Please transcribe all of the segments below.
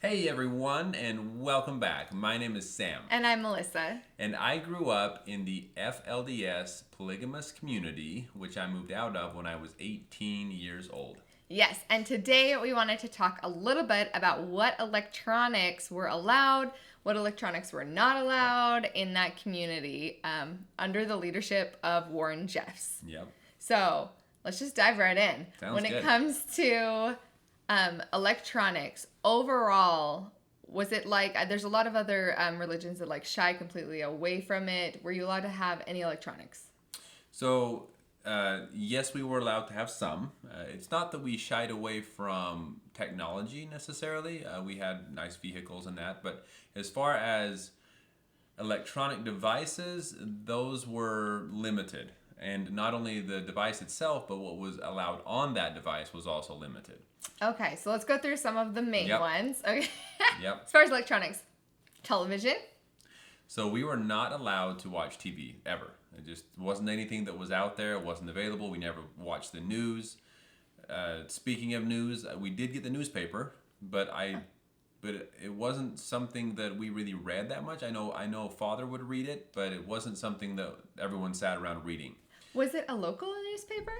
Hey everyone, and welcome back. My name is Sam. And I'm Melissa. And I grew up in the FLDS Polygamous community, which I moved out of when I was 18 years old. Yes, and today we wanted to talk a little bit about what electronics were allowed, what electronics were not allowed in that community under the leadership of Warren Jeffs. Yep. So let's just dive right in. Sounds when good. it comes to electronics, overall, was it like, there's a lot of other religions that like shy completely away from it. Were you allowed to have any electronics? So, yes, we were allowed to have some. It's not that we shied away from technology necessarily. We had nice vehicles and that, but as far as electronic devices, those were limited. And not only the device itself, but what was allowed on that device was also limited. Okay, so let's go through some of the main ones. Okay. Yep. As far as electronics, television. So we were not allowed to watch TV ever. It just wasn't anything that was out there. It wasn't available. We never watched the news. Speaking of news, we did get the newspaper, but it wasn't something that we really read that much. I know Father would read it, but it wasn't something that everyone sat around reading. Was it a local newspaper?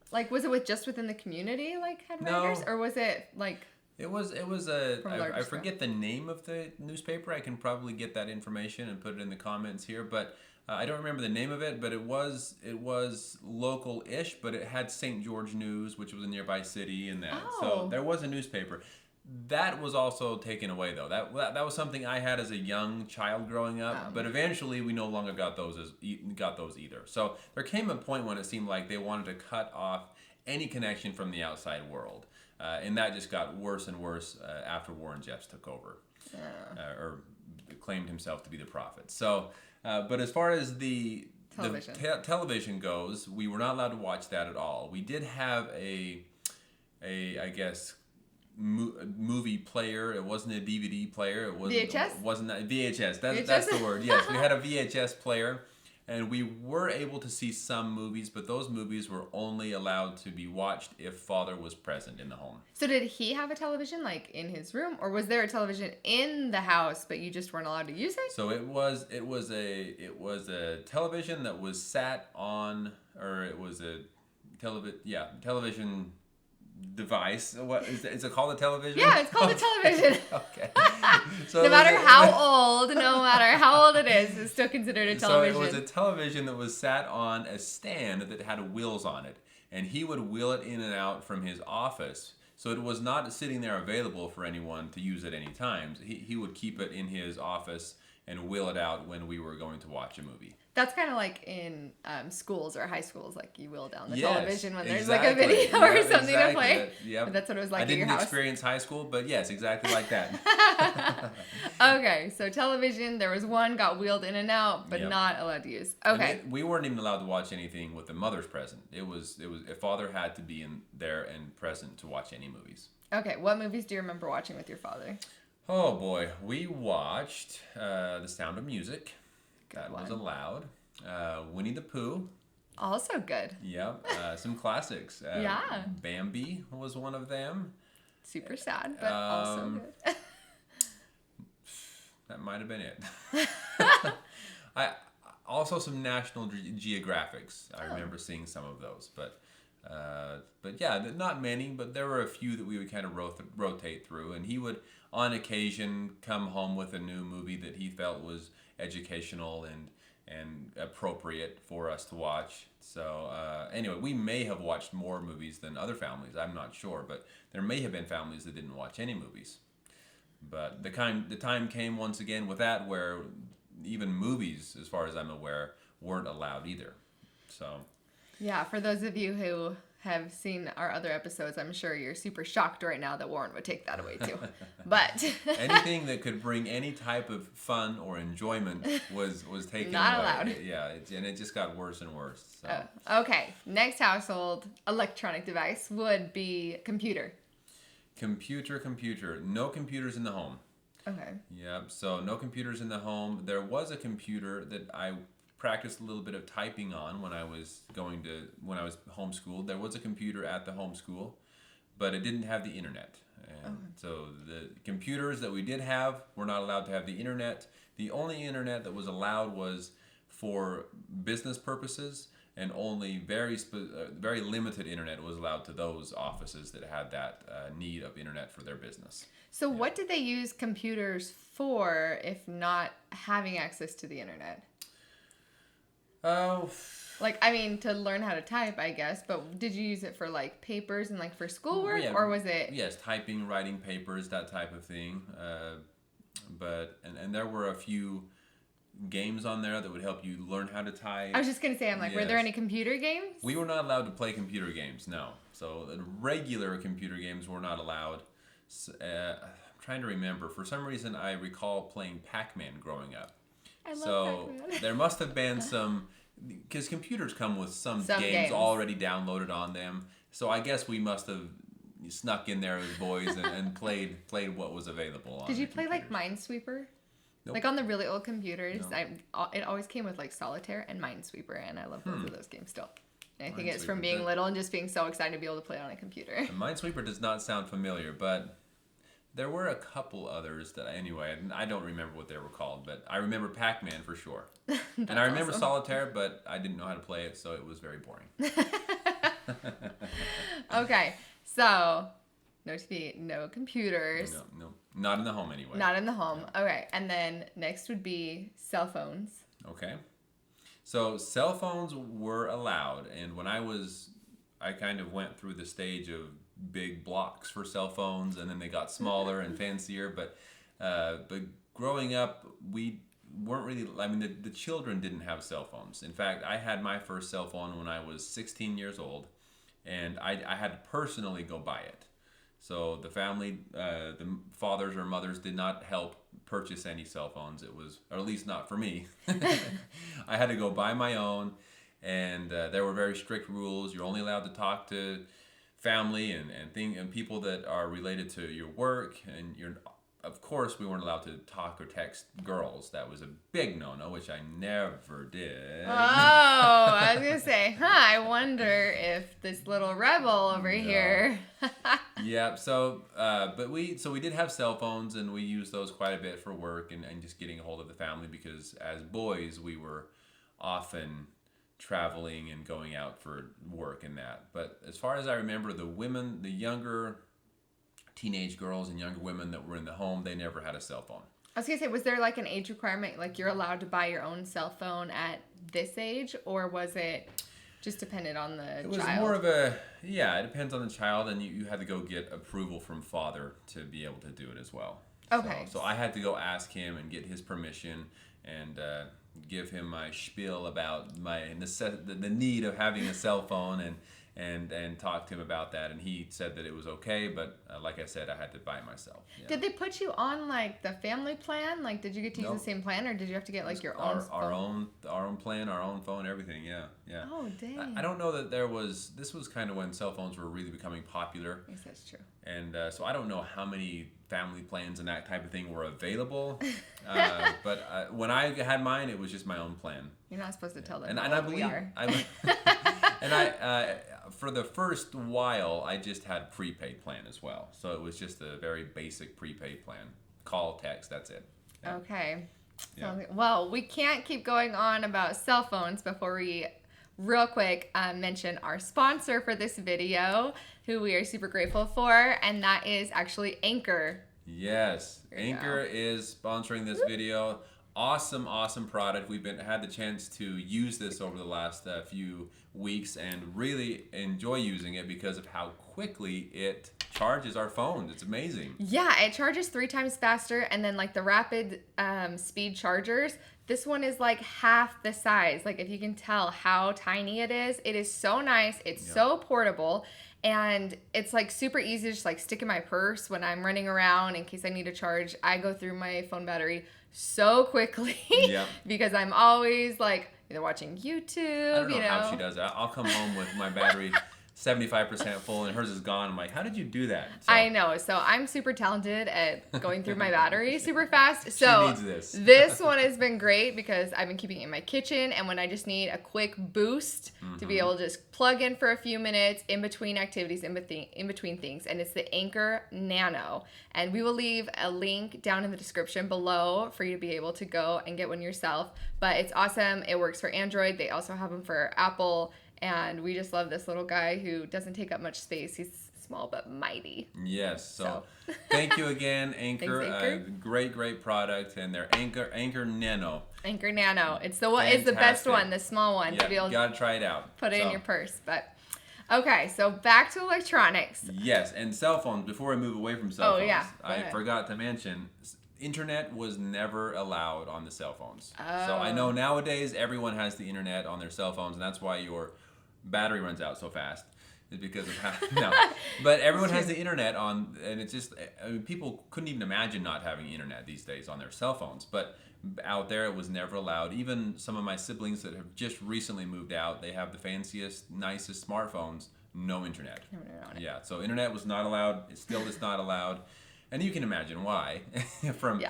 Like, was it just within the community, like, had writers? No. Or was it, like... It was I forget the name of the newspaper. I can probably get that information and put it in the comments here, but I don't remember the name of it, but it was local-ish, but it had St. George News, which was a nearby city, and that. Oh. So there was a newspaper. That was also taken away, though. That was something I had as a young child growing up, but eventually we no longer got those either. So there came a point when it seemed like they wanted to cut off any connection from the outside world, and that just got worse and worse after Warren Jeffs took over, or claimed himself to be the prophet. So, but as far as the television goes, we were not allowed to watch that at all. We did have a I guess, movie player. It wasn't a DVD player. It wasn't VHS? Wasn't that VHS? That's the word. Yes, we had a VHS player, and we were able to see some movies, but those movies were only allowed to be watched if Father was present in the home. So did he have a television, like, in his room? Or was there a television in the house, but you just weren't allowed to use it? So it was a television that was sat on, or it was a television device. What is it called? A television? Yeah, it's called a television. Okay. So no matter how old it is, it's still considered a television. So it was a television that was sat on a stand that had wheels on it, and he would wheel it in and out from his office. So it was not sitting there available for anyone to use at any time. He would keep it in his office and wheel it out when we were going to watch a movie. That's kind of like in schools or high schools, like you wheel down the Yes, television when there's exactly. like a video or something to play. Yep. But that's what it was like I at your didn't house. experience high school, but yes, exactly like that. Okay, so television, there was one got wheeled in and out, but Yep. not allowed to use. Okay. We weren't even allowed to watch anything with the mothers present. It was if Father had to be in there and present to watch any movies. Okay, what movies do you remember watching with your father? Oh boy, we watched The Sound of Music. Good That one. was allowed. Winnie the Pooh. Also good. Yep. Some classics. Yeah. Bambi was one of them. Super sad, but also good. That might have been it. I also some National Geographics. I remember seeing some of those, but yeah, not many. But there were a few that we would kind of rotate through, and he would, on occasion, come home with a new movie that he felt was educational and appropriate for us to watch. So anyway, we may have watched more movies than other families. I'm not sure, but there may have been families that didn't watch any movies. But the time came once again with that where even movies, as far as I'm aware, weren't allowed either. So Yeah, for those of you who have seen our other episodes, I'm sure you're super shocked right now that Warren would take that away too. But anything that could bring any type of fun or enjoyment was taken Not away. allowed. Yeah, and it just got worse and worse. So. Okay, next household electronic device would be computer. Computer. No computers in the home. Okay. Yep. So no computers in the home. There was a computer that I practiced a little bit of typing on when I was homeschooled. There was a computer at the homeschool, but it didn't have the internet. And so the computers that we did have were not allowed to have the internet. The only internet that was allowed was for business purposes, and only very limited internet was allowed to those offices that had that need of internet for their business. So what did they use computers for if not having access to the internet? Oh. Like, I mean, to learn how to type, I guess, but did you use it for, like, papers and, like, for schoolwork, or was it... Yes, typing, writing papers, that type of thing. And there were a few games on there that would help you learn how to type. I was just going to say, I'm like, were there any computer games? We were not allowed to play computer games, no. So the regular computer games were not allowed. I'm trying to remember. For some reason, I recall playing Pac-Man growing up. I love Pac-Man. There must have been some... Because computers come with some games already downloaded on them. So I guess we must have snuck in there as boys and played what was available on. Did you play like Minesweeper? Nope. Like on the really old computers, No. It always came with like Solitaire and Minesweeper, and I love both of those games still. And I think it's from Minesweeper, being little and just being so excited to be able to play it on a computer. Minesweeper does not sound familiar, but there were a couple others that I don't remember what they were called, but I remember Pac-Man for sure. And I remember awesome. Solitaire, but I didn't know how to play it, so it was very boring. Okay, so no TV, no computers. No, not in the home anyway. Not in the home. Okay, and then next would be cell phones. Okay. So cell phones were allowed, and when I kind of went through the stage of big blocks for cell phones, and then they got smaller and fancier. But growing up, we weren't really. I mean, the children didn't have cell phones. In fact, I had my first cell phone when I was 16 years old, and I had to personally go buy it. So the family, the fathers or mothers did not help purchase any cell phones. It was, or at least not for me. I had to go buy my own, and there were very strict rules. You're only allowed to talk to family and people that are related to your work, and of course we weren't allowed to talk or text girls. That was a big no-no, which I never did. Oh, I was gonna say, I wonder if this little rebel over here. Yeah, so we did have cell phones, and we used those quite a bit for work and just getting a hold of the family, because as boys we were often traveling and going out for work and that. But as far as I remember, the younger teenage girls and younger women that were in the home, they never had a cell phone. I was gonna say, was there like an age requirement, like you're allowed to buy your own cell phone at this age, or was it just dependent on the child? It was more of it depends on the child, and you had to go get approval from father to be able to do it as well. Okay. So I had to go ask him and get his permission, and give him my spiel about the need of having a cell phone, and talk to him about that, and he said that it was okay, but like I said, I had to buy it myself. Yeah. Did they put you on like the family plan? Like, did you get to use the same plan, or did you have to get like your own phone? Our own plan, our own phone, everything. Yeah. Oh, dang. I don't know that this was kind of when cell phones were really becoming popular. Yes, that's true. And so I don't know how many family plans and that type of thing were available. But when I had mine, it was just my own plan. You're not supposed to tell them. And I believe, we are. For the first while, I just had prepaid plan as well. So it was just a very basic prepaid plan. Call, text, that's it. Yeah. Okay. Yeah. Well, we can't keep going on about cell phones before we real quick mention our sponsor for this video, who we are super grateful for, and that is actually Anker. Yes, Anker is sponsoring this video. Awesome product. We've had the chance to use this over the last few weeks and really enjoy using it because of how quickly it charges our phones. It's amazing. Yeah, it charges 3 times faster, and then like the rapid speed chargers, this one is like half the size. Like, if you can tell how tiny it is so nice. It's so portable. And it's like super easy to just like stick in my purse when I'm running around in case I need to charge. I go through my phone battery so quickly because I'm always like either watching YouTube. I don't know how she does it. I'll come home with my battery 75% full and hers is gone. I'm like, how did you do that? So, I know. So I'm super talented at going through my battery super fast. So she needs this. This one has been great because I've been keeping it in my kitchen, and when I just need a quick boost to be able to just plug in for a few minutes in between activities, in between things, and it's the Ankernano. And we will leave a link down in the description below for you to be able to go and get one yourself. But it's awesome. It works for Android. They also have them for Apple. And we just love this little guy who doesn't take up much space. He's small but mighty. Yes. So thank you again, Anker. Thanks, Anker. Great product. And they're ankernano. Ankernano. It's the best one, the small one. Yeah, to be able you got to try it out. Put it in your purse. But okay, so back to electronics. Yes, and cell phones. Before we move away from cell phones, I forgot to mention, internet was never allowed on the cell phones. Oh. So I know nowadays everyone has the internet on their cell phones, and that's why your battery runs out so fast. Is because of how but everyone has the internet on, and it's just, I mean, people couldn't even imagine not having internet these days on their cell phones. But out there, it was never allowed. Even some of my siblings that have just recently moved out, they have the fanciest, nicest smartphones, no internet. Yeah, so internet was not allowed. It still is not allowed. And you can imagine why. From,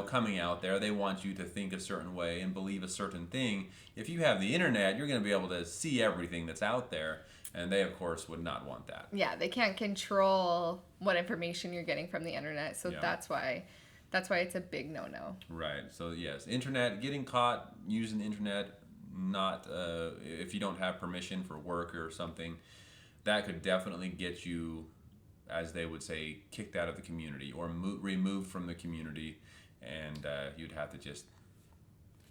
coming out there, they want you to think a certain way and believe a certain thing. If you have the internet, you're going to be able to see everything that's out there. And they, of course, would not want that. Yeah, they can't control what information you're getting from the internet. So that's why it's a big no-no. Right. So, yes, internet, getting caught using the internet, not if you don't have permission for work or something, that could definitely get you, as they would say, kicked out of the community or removed from the community, and you'd have to just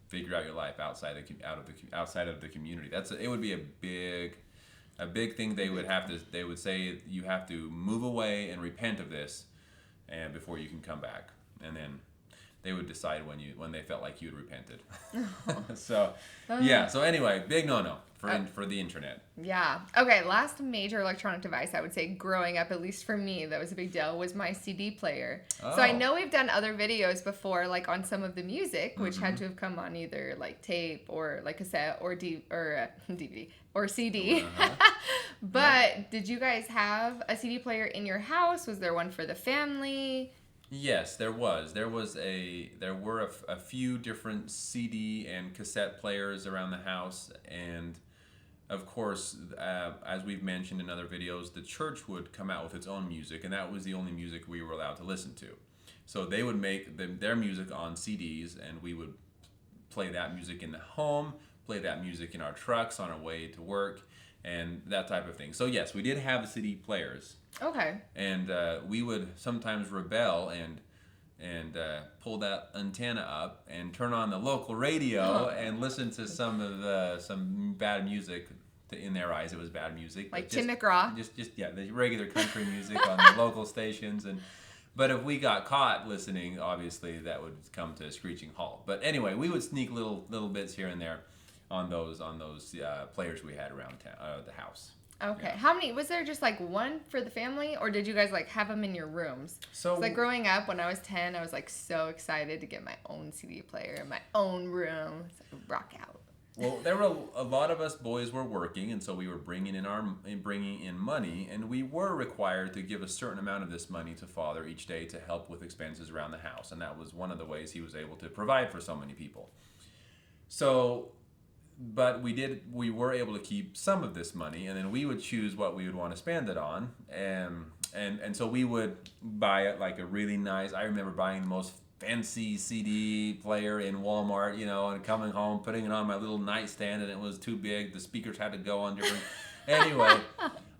figure out your life outside of the community. It would be a big thing. They would say you have to move away and repent of this, and before you can come back, and then they would decide when they felt like you had repented. So anyway, big no for the internet. Yeah. Okay, last major electronic device I would say growing up, at least for me, that was a big deal, was my CD player. Oh. So I know we've done other videos before, like on some of the music, which had to have come on either like tape or like cassette or DVD or CD. But did you guys have a CD player in your house? Was there one for the family? Yes, there was. There were a few different CD and cassette players around the house, and of course, as we've mentioned in other videos, the church would come out with its own music, and that was the only music we were allowed to listen to. So they would make their music on CDs, and we would play that music in the home, play that music in our trucks on our way to work, and that type of thing. So yes, we did have the CD players. Okay. And we would sometimes rebel and pull that antenna up and turn on the local radio and listen to some bad music. In their eyes, it was bad music. Like Tim McGraw. Just the regular country music on the local stations. But if we got caught listening, obviously that would come to a screeching halt. But anyway, we would sneak little bits here and there on those players we had around the house. Okay. Yeah. How many? Was there just like one for the family, or did you guys like have them in your rooms? So like growing up, when I was 10, I was like so excited to get my own CD player in my own room. So I could rock out. Well, there were a lot of us boys were working, and so we were bringing in money, and we were required to give a certain amount of this money to Father each day to help with expenses around the house, and that was one of the ways he was able to provide for so many people. So, but we were able to keep some of this money, and then we would choose what we would want to spend it on, and so we would buy it like a really nice. I remember buying the most fancy CD player in Walmart, and coming home, putting it on my little nightstand, and it was too big. The speakers had to go on different. Anyway,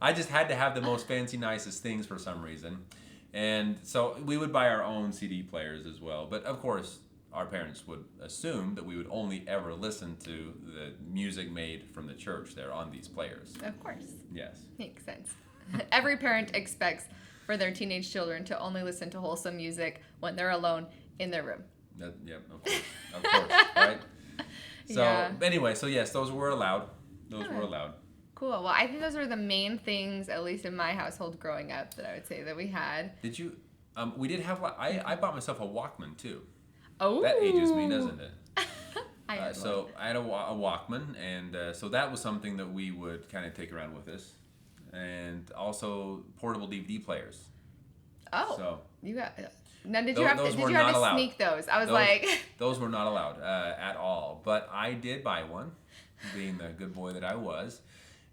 I just had to have the most fancy, nicest things for some reason. And so we would buy our own CD players as well. But of course, our parents would assume that we would only ever listen to the music made from the church there on these players. Of course. Yes. Makes sense. Every parent expects for their teenage children to only listen to wholesome music when they're alone in their room. Yep, of course, right? So anyway, so yes, those were allowed. Those were allowed. Cool. Well, I think those were the main things, at least in my household growing up, that I would say that we had. Did you? We did have. I bought myself a Walkman too. Oh. That ages me, doesn't it? I had so I had a Walkman, and so that was something that we would kind of take around with us. and also portable DVD players. Oh, so you got. Now, did you have those to, were did you have not to allowed. sneak those? I was like, those were not allowed at all. But I did buy one, being the good boy that I was,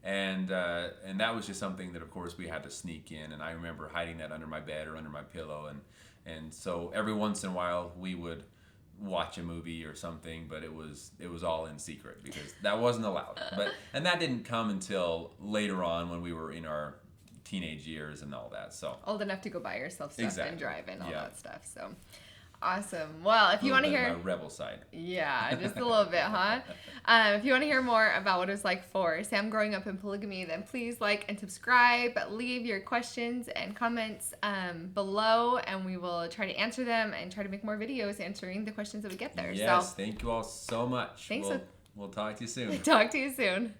and that was just something that, of course, we had to sneak in. And I remember hiding that under my bed or under my pillow, and so every once in a while we would watch a movie or something, but it was all in secret because that wasn't allowed. And that didn't come until later on when we were in our teenage years and all that. So old enough to go buy yourself stuff exactly. and drive and all that stuff. So awesome. Well, if you want to hear my rebel side, yeah, just a little bit, huh? If you want to hear more about what it was like for Sam growing up in polygamy, then please like and subscribe. Leave your questions and comments below, and we will try to answer them and try to make more videos answering the questions that we get there. Yes, thank you all so much. Thanks. We'll talk to you soon. Talk to you soon.